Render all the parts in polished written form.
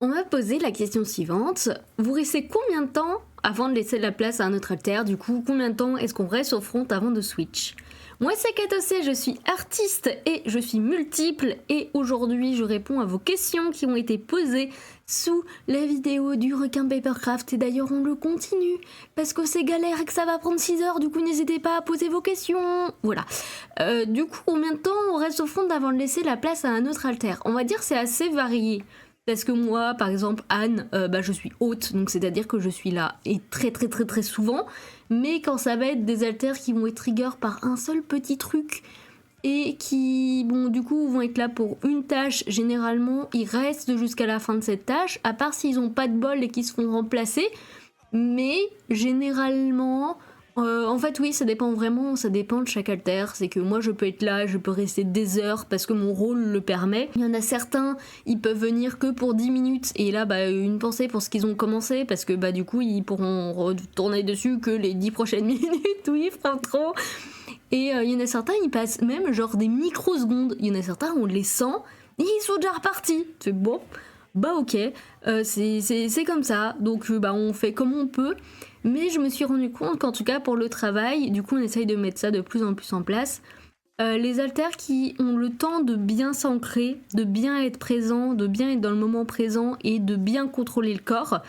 On m'a posé la question suivante. Vous restez combien de temps avant de laisser la place à un autre alter? Du coup, combien de temps est-ce qu'on reste au front avant de switch? Moi, c'est Katosé, je suis artiste et je suis multiple. Et aujourd'hui, je réponds à vos questions qui ont été posées sous la vidéo du requin Papercraft. Et d'ailleurs, on le continue parce que c'est galère et que ça va prendre 6 heures. Du coup, n'hésitez pas à poser vos questions. Voilà. Du coup, combien de temps on reste au front avant de laisser la place à un autre alter? On va dire c'est assez varié. Parce que moi, par exemple, Anne, je suis hôte, donc c'est-à-dire que je suis là et très souvent. Mais quand ça va être des haltères qui vont être trigger par un seul petit truc et qui, du coup, vont être là pour une tâche, généralement, ils restent jusqu'à la fin de cette tâche, à part s'ils ont pas de bol et qu'ils se font remplacer. Mais généralement, en fait oui, ça dépend vraiment, ça dépend de chaque alter. C'est que moi je peux être là, je peux rester des heures parce que mon rôle le permet. Il y en a certains, ils peuvent venir que pour 10 minutes et là une pensée pour ce qu'ils ont commencé parce que du coup ils pourront retourner dessus que les 10 prochaines minutes, oui, pas trop. Et il y en a certains, ils passent même genre des microsecondes. Il y en a certains, on les sent et ils sont déjà repartis. C'est bon. Ok, c'est comme ça, donc on fait comme on peut, mais je me suis rendu compte qu'en tout cas pour le travail, du coup on essaye de mettre ça de plus en plus en place. Les haltères qui ont le temps de bien s'ancrer, de bien être présent, de bien être dans le moment présent et de bien contrôler le corps,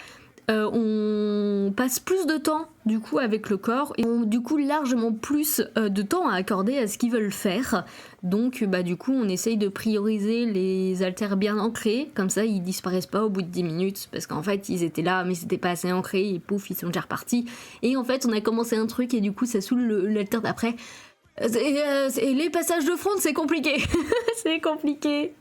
on passe plus de temps du coup avec le corps et on du coup largement plus de temps à accorder à ce qu'ils veulent faire. Donc du coup on essaye de prioriser les haltères bien ancrés, comme ça ils disparaissent pas au bout de 10 minutes parce qu'en fait ils étaient là mais c'était pas assez ancré et pouf ils sont déjà repartis. Et en fait on a commencé un truc et du coup ça saoule l'haltère d'après. Et les passages de front c'est compliqué. C'est compliqué.